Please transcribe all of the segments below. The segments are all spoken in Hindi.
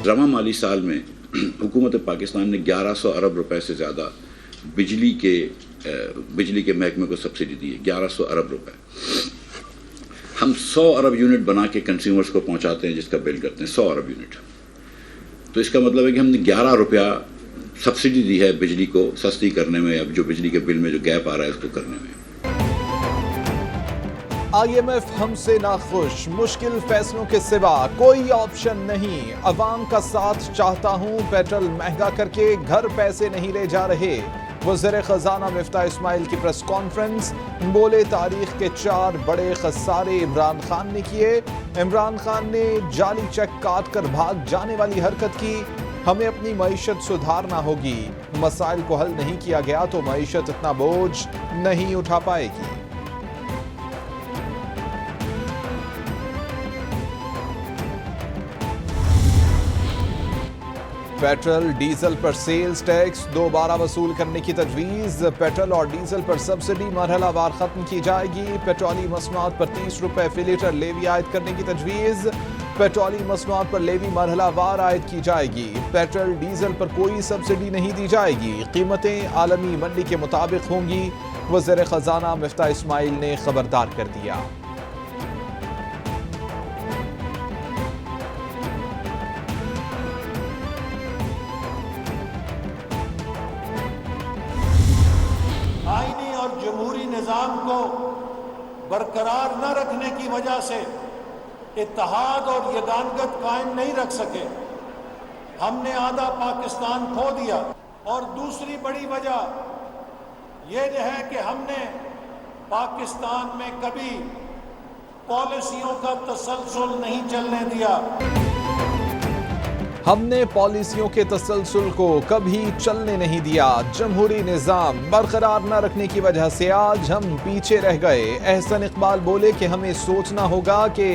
रवा माली साल में हुकूमत पाकिस्तान ने 1100 अरब रुपए से ज़्यादा बिजली के महकमे को सब्सिडी दी है। 1100 अरब रुपए। हम 100 अरब यूनिट बना के कंज्यूमर्स को पहुंचाते हैं, जिसका बिल करते हैं 100 अरब यूनिट। तो इसका मतलब है कि हमने 11 रुपया सब्सिडी दी है बिजली को सस्ती करने में, अब जो बिजली के बिल में जो गैप आ रहा है उसको करने में। IMF हमसे नाखुश, मुश्किल फैसलों के सिवा कोई ऑप्शन नहीं। अवाम का साथ चाहता हूं, पेट्रोल महंगा करके घर पैसे नहीं ले जा रहे। वज़ीर खजाना मिफ्ता इस्माइल की प्रेस कॉन्फ्रेंस, बोले तारीख के 4 बड़े खसारे इमरान खान ने किए। इमरान खान ने जाली चेक काट कर भाग जाने वाली हरकत की। हमें अपनी मईशत सुधारना होगी। मसाइल को हल नहीं किया गया तो मईशत इतना बोझ नहीं उठा पाएगी। पेट्रोल डीजल पर सेल्स टैक्स दोबारा वसूल करने की तजवीज़। पेट्रोल और डीजल पर सब्सिडी मरहलावार खत्म की जाएगी। पेट्रोलियम मसनूआत पर 30 रुपए फी लीटर लेवी आयद करने की तजवीज़। पेट्रोलियम मसनूआत पर लेवी मरहलावार आयद की जाएगी। पेट्रोल डीजल पर कोई सब्सिडी नहीं दी जाएगी। कीमतें आलमी मंडी के मुताबिक होंगी। वज़ीर खजाना मिफ्ता इस्माइल ने खबरदार कर दिया। आईनी और जमहूरी निज़ाम को बरकरार न रखने की वजह से इत्तेहाद और यगानगत कायम नहीं रख सके। हमने आधा पाकिस्तान खो दिया। और दूसरी बड़ी वजह यह है कि हमने पाकिस्तान में कभी पॉलिसियों का तसलसल नहीं चलने दिया। हमने पॉलिसियों के तसलसल को कभी चलने नहीं दिया। जमहूरी निज़ाम बरकरार न रखने की वजह से आज हम पीछे रह गए। एहसन इकबाल बोले कि हमें सोचना होगा कि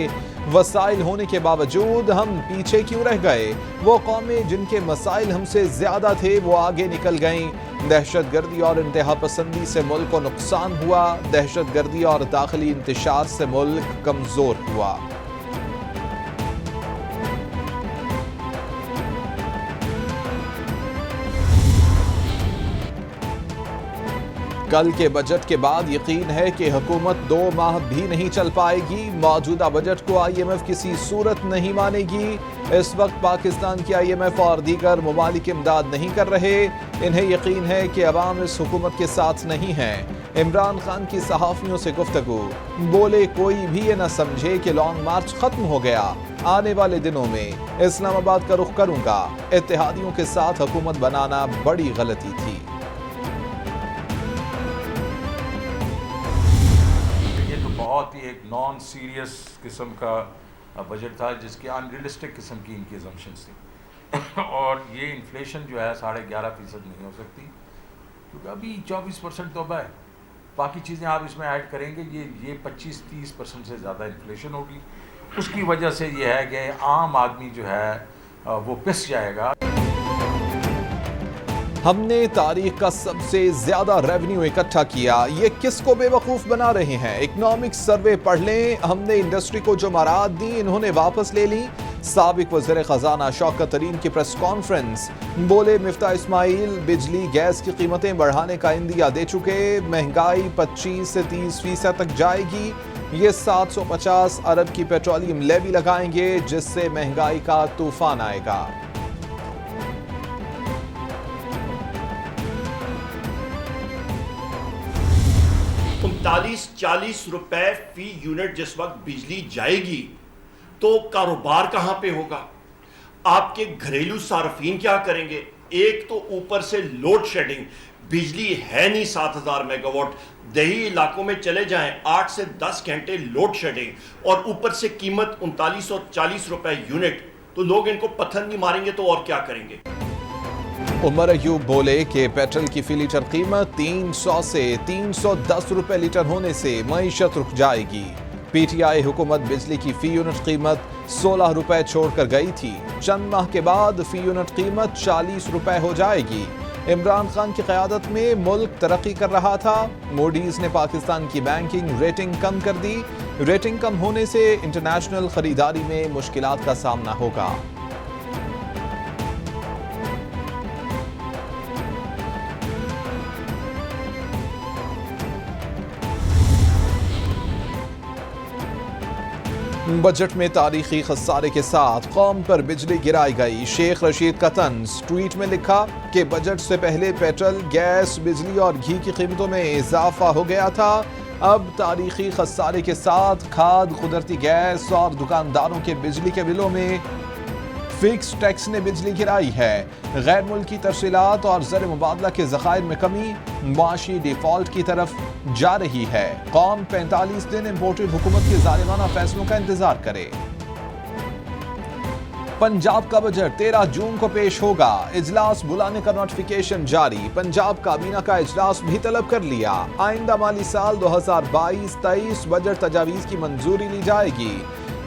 वसाइल होने के बावजूद हम पीछे क्यों रह गए। वो कौमें जिनके मसाइल हमसे ज्यादा थे वो आगे निकल गईं। दहशतगर्दी और इंतहा पसंदी से मुल्क को नुकसान हुआ। दहशतगर्दी और दाखिली इंतशार से मुल्क कमजोर हुआ। कल के बजट के बाद यकीन है कि हुकूमत 2 माह भी नहीं चल पाएगी। मौजूदा बजट को IMF किसी सूरत नहीं मानेगी। इस वक्त पाकिस्तान की IMF और दीगर ममालिक इमदाद नहीं कर रहे। इन्हें यकीन है कि अवाम इस हुकूमत के साथ नहीं है। इमरान खान की सहाफियों से गुफ्तगू, बोले कोई भी ये न समझे कि लॉन्ग मार्च खत्म हो गया। आने वाले दिनों में इस्लामाबाद का रुख करूंगा। इत्तेहादियों के साथ हुकूमत बनाना बड़ी गलती थी। बहुत ही एक नॉन सीरियस किस्म का बजट था जिसकी अनरियलिस्टिक किस्म की इनकी अजम्पशंस थी। और ये इन्फ्लेशन जो है 11.5% नहीं हो सकती, क्योंकि अभी 24% तो है। बाकी चीज़ें आप इसमें ऐड करेंगे ये 25-30% से ज़्यादा इन्फ्लेशन होगी। उसकी वजह से ये है कि आम आदमी जो है वो पिस जाएगा। हमने तारीख का सबसे ज्यादा रेवेन्यू इकट्ठा किया। ये किसको बेवकूफ बना रहे हैं? इकोनॉमिक सर्वे पढ़ लें। हमने इंडस्ट्री को जो मराद दी इन्होंने वापस ले ली। साबिक वज़ीर खजाना शौकत तरीन की प्रेस कॉन्फ्रेंस, बोले मिफ्ता इस्माइल बिजली गैस की कीमतें बढ़ाने का इंदिया दे चुके। महंगाई 25 से 30% तक जाएगी। ये 750 अरब की पेट्रोलियम लेवी लगाएंगे जिससे महंगाई का तूफान आएगा। 39-40 रुपए फी यूनिट जिस वक्त बिजली जाएगी तो कारोबार कहां पे होगा? आपके घरेलू सार्फिन क्या करेंगे? एक तो ऊपर से लोड शेडिंग, बिजली है नहीं 7000 मेगावाट। दही इलाकों में चले जाएं 8 से 10 घंटे लोड शेडिंग और ऊपर से कीमत 3940 रुपए यूनिट। तो लोग इनको पत्थर नहीं मारेंगे तो और क्या करेंगे? उमर अयूब बोले कि पेट्रोल की फी लीटर कीमत 300 से 310 रुपए लीटर होने से मईशत रुक जाएगी। PTI हुकूमत बिजली की फी यूनिट कीमत 16 रुपए छोड़कर गई थी। चंद माह के बाद फी यूनिट कीमत 40 रुपए हो जाएगी। इमरान खान की क़यादत में मुल्क तरक्की कर रहा था। मूडीज ने पाकिस्तान की बैंकिंग रेटिंग कम कर दी। रेटिंग कम होने से इंटरनेशनल खरीदारी में मुश्किलात का सामना होगा। बजट में तारीखी खसारे के साथ कौम पर बिजली गिराई गई। शेख रशीद का तंज, ट्वीट में लिखा कि बजट से पहले पेट्रोल, गैस, बिजली और घी की कीमतों में इजाफा हो गया था। अब तारीखी खसारे के साथ खाद, कुदरती गैस और दुकानदारों के बिजली के बिलों में फिक्स टैक्स ने बिजली गिराई है। गैर मुल्की तरसीलात और ज़र मुबादला के ज़खायर में कमी मुआशी डिफ़ॉल्ट की तरफ जा रही है। कौम 45 दिन इम्पोर्टेड हुकूमत के ज़ालिमाना फैसलों का इंतजार करे। पंजाब का बजट 13 जून को पेश होगा। इजलास बुलाने का नोटिफिकेशन जारी। पंजाब काबीना का इजलास भी तलब कर लिया। आइंदा माली साल 2022-23 बजट तजावीज़ की मंजूरी ली जाएगी।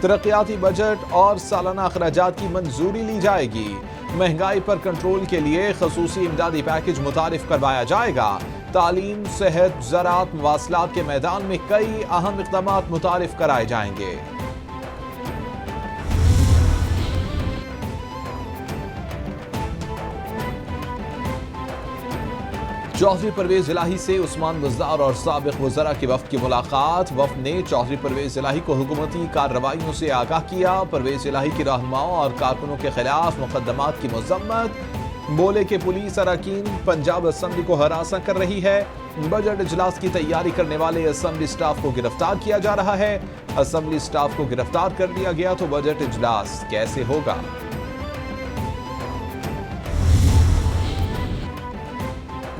तरक्याती बजट और सालाना अखराजात की मंजूरी ली जाएगी। महंगाई पर कंट्रोल के लिए खसूसी इमदादी पैकेज मुतारिफ करवाया जाएगा। तालीम, सेहत, ज़राअत, मवासलात के मैदान में कई अहम इक़दामात मुतारिफ कराए जाएंगे। चौधरी परवेज इलाही से उस्मान बुज़दार और साबिक वज़रा के वफ़द की मुलाकात। वफ़द ने चौधरी परवेज इलाही को हुकूमती कार्रवाइयों से आगाह किया। परवेज इलाही की रहनुमाओं और कारकुनों के खिलाफ मुकदमात की मज़म्मत। बोले कि पुलिस अरकान पंजाब असम्बली को हरासा कर रही है। बजट इजलास की तैयारी करने वाले असम्बली स्टाफ को गिरफ्तार किया जा रहा है। असम्बली स्टाफ को गिरफ्तार कर लिया गया तो बजट इजलास कैसे होगा?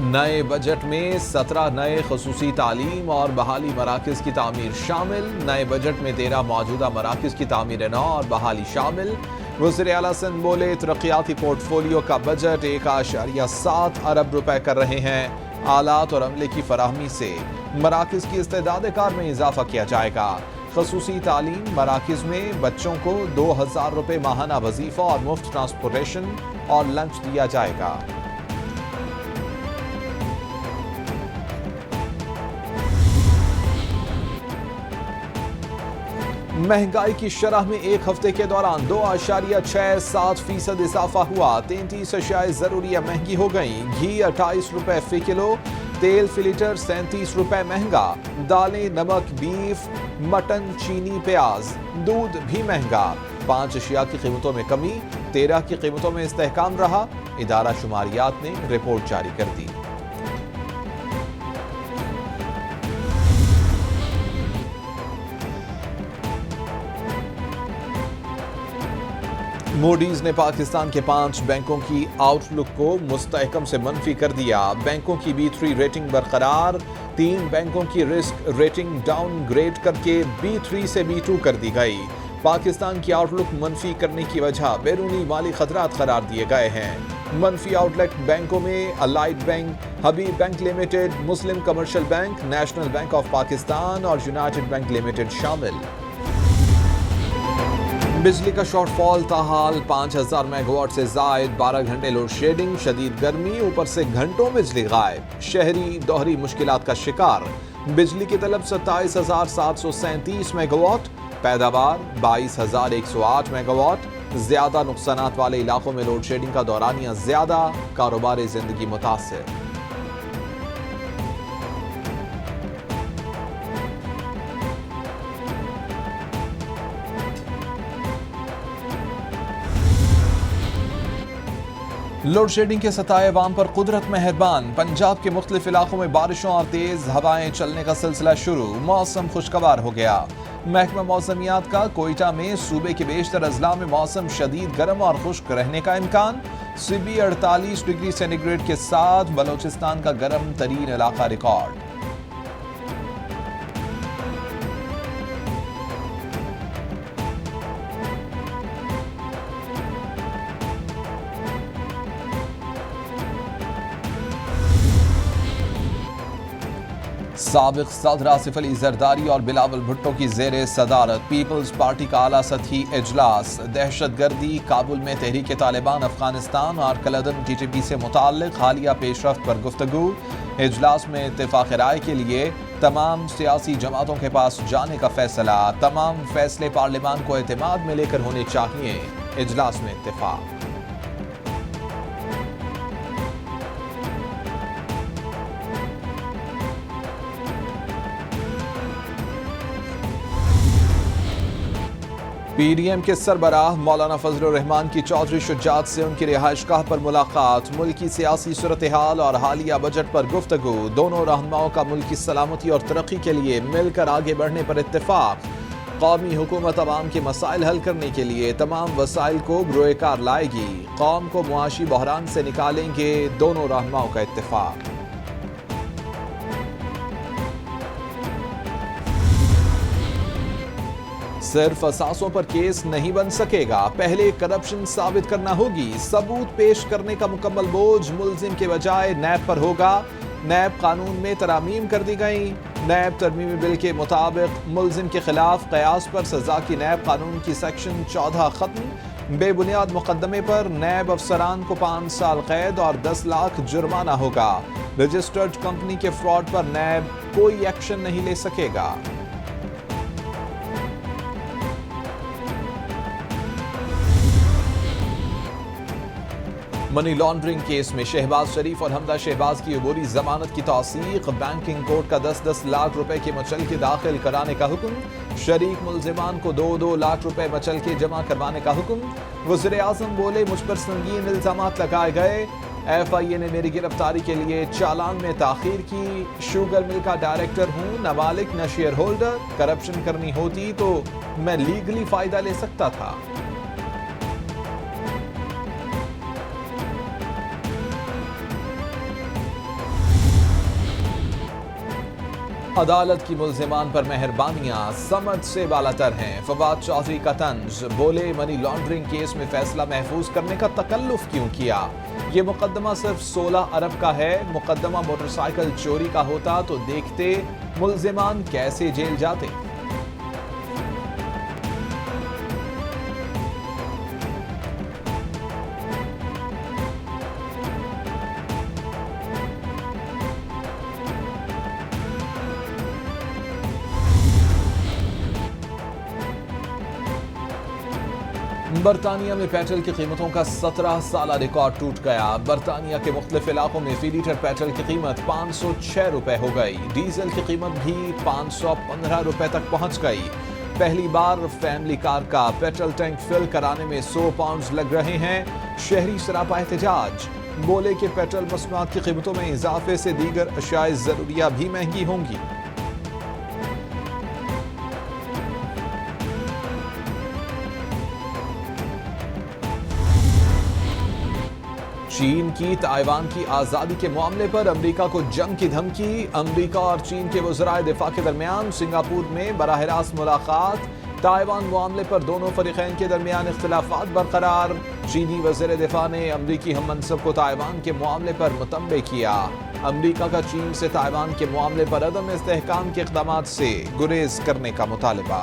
नए बजट में 17 नए खसूसी तालीम और बहाली मराकज़ की तामीर शामिल। नए बजट में 13 मौजूदा मराकज़ की तामीर नौ और बहाली शामिल। वज़ीर आला सिंध बोले तरक्याती पोर्टफोलियो का बजट 1.7 अरब रुपए कर रहे हैं। आलात और अमले की फराहमी से मराकज़ की इस्तेदाद कार में इजाफा किया जाएगा। खसूसी तालीम मराकज़ में बच्चों को 2000 रुपये माहाना वजीफा और मुफ्त ट्रांसपोर्टेशन और लंच दिया जाएगा। महंगाई की शरह में एक हफ्ते के दौरान 2.67% इजाफा हुआ। 33 अशियाए ज़रूरिया महंगी हो गई। घी 28 रुपए फी किलो, तेल फी लीटर 37 रुपए महंगा। दालें, नमक, बीफ, मटन, चीनी, प्याज, दूध भी महंगा। 5 अशिया की कीमतों में कमी, 13 की कीमतों में इस्तेहकाम रहा। इदारा शुमारियात ने रिपोर्ट जारी कर दी। मूडीज ने पाकिस्तान के 5 बैंकों की आउटलुक को मुस्तहकम से मनफी कर दिया। बैंकों की B3 रेटिंग बरकरार। 3 बैंकों की रिस्क रेटिंग डाउनग्रेड करके B3 से B2 कर दी गई। पाकिस्तान की आउटलुक मनफी करने की वजह बैरूनी माली खतरात करार दिए गए हैं। मनफी आउटलुक बैंकों में allied bank, Habib bank limited, Muslim commercial bank, national bank of Pakistan और यूनाइटेड बैंक लिमिटेड शामिल। बिजली का शॉर्टफॉल ताहाल 5000 मेगावाट से जायद। 12 घंटे लोड शेडिंग, शदीद गर्मी, ऊपर से घंटों बिजली गायब। शहरी दोहरी मुश्किलात का शिकार। बिजली की तलब 27,737 मेगावाट। पैदावार 22,108 मेगावाट। ज्यादा नुकसानात वाले इलाकों में लोड शेडिंग का दौरानिया ज्यादा। कारोबार जिंदगी मुतासिर। लोड शेडिंग के सताए अवाम पर कुदरत मेहरबान। पंजाब के मुख्तलिफ इलाकों में बारिशों और तेज हवाएं चलने का सिलसिला शुरू। मौसम खुशगवार हो गया। महकमा मौसमियात का कोयटा में सूबे के बेशतर अजला में मौसम शदीद गर्म और खुश्क रहने का इम्कान। सिबी 48 डिग्री सेंटीग्रेड के साथ बलोचिस्तान का गर्म तरीन इलाका रिकॉर्ड। साबिक सदर आसिफ अली जरदारी और बिलावल भुट्टो की जेर सदारत पीपल्स पार्टी का आला सतही इजलास। दहशतगर्दी, काबुल में तहरीक तालिबान अफगानिस्तान और कलदम TTP से मुताल्लिक हालिया पेशरफ्त पर गुफ्तगू। इजलास में इत्तेफाक राय के लिए तमाम सियासी जमातों के पास जाने का फैसला। तमाम फैसले पार्लियामान को एतमाद में लेकर होने चाहिए। इजलास में इत्तेफाक। PDM के सरबराह मौलाना फजलुर रहमान की चौधरी शुजात से उनकी रिहाइशगाह पर मुलाकात, मुल्की सियासी सूरत हाल और हालिया बजट पर गुफ्तगू। दोनों रहनुमाओं का मुल्क की सलामती और तरक्की के लिए मिलकर आगे बढ़ने पर इत्तेफाक। कौमी हुकूमत अवाम के मसाइल हल करने के लिए तमाम वसाइल को बरोएकार लाएगी। कौम को मुआशी बहरान से निकालेंगे, दोनों रहनुमाओं का इत्तेफाक। सिर्फ असासों पर केस नहीं बन सकेगा, पहले करप्शन साबित करना होगी। सबूत पेश करने का मुकम्मल बोझ मुल्जिम के बजाय नैब पर होगा। नैब कानून में तरामीम कर दी गई। नैब तरमीमी बिल के मुताबिक मुल्जिम के खिलाफ कयास पर सजा की नैब कानून की सेक्शन 14 खत्म। बेबुनियाद मुकदमे पर नैब अफसरान को 5 साल कैद और 10 लाख जुर्माना होगा। रजिस्टर्ड कंपनी के फ्रॉड पर नैब कोई एक्शन नहीं ले सकेगा। मनी लॉन्ड्रिंग केस में शहबाज शरीफ और हमदा शहबाज की अबूरी जमानत की तौसीक। बैंकिंग कोर्ट का 10-10 लाख रुपए के मचलके दाखिल कराने का हुक्म। शरीक मुल्जिमान को 2-2 लाख रुपए मचलके जमा करवाने का हुक्म। वज़ीर आज़म बोले, मुझ पर संगीन इल्जामात लगाए गए। FIA ने मेरी गिरफ्तारी के लिए चालान में ताखीर की। शुगर मिल का डायरेक्टर हूँ, न मालिक न शेयर होल्डर। करप्शन करनी होती तो मैं लीगली फायदा ले सकता था। अदालत की मुल्जिमान पर मेहरबानियां समझ से बालातर हैं। फवाद चौधरी का तंज, बोले मनी लॉन्ड्रिंग केस में फैसला महफूज करने का तकल्लुफ क्यों किया। ये मुकदमा सिर्फ 16 अरब का है। मुकदमा मोटरसाइकिल चोरी का होता तो देखते मुल्जिमान कैसे जेल जाते। बरतानिया में पेट्रोल की कीमतों का 17 साल रिकॉर्ड टूट गया। बरतानिया के मुख्तलिफ इलाकों में फी लीटर पेट्रोल की कीमत 506 रुपए हो गई। डीजल की कीमत भी 515 रुपए तक पहुंच गई। पहली बार फैमिली कार का पेट्रोल टैंक फिल कराने में 100 पाउंड लग रहे हैं। शहरी सरापा एहतजाज, बोले कि पेट्रोल मसनूआत की कीमतों में इजाफे से दीगर अशियाए जरूरिया भी महंगी होंगी। चीन की ताइवान की आजादी के मामले पर अमेरिका को जंग की धमकी। अमेरिका और चीन के वज़राए दिफा के दरमियान सिंगापुर में बराह रास्त मुलाकात। ताइवान मामले पर दोनों फरीकैन के दरमियान इख्तिलाफात बरकरार। चीनी वज़ीर दिफा ने अमेरिकी हम मनसब को ताइवान के मामले पर मुतंबे किया। अमेरिका का चीन से ताइवान के मामले पर अदम इस्तेहकाम के इक़दामात से गुरेज करने का मुतालबा।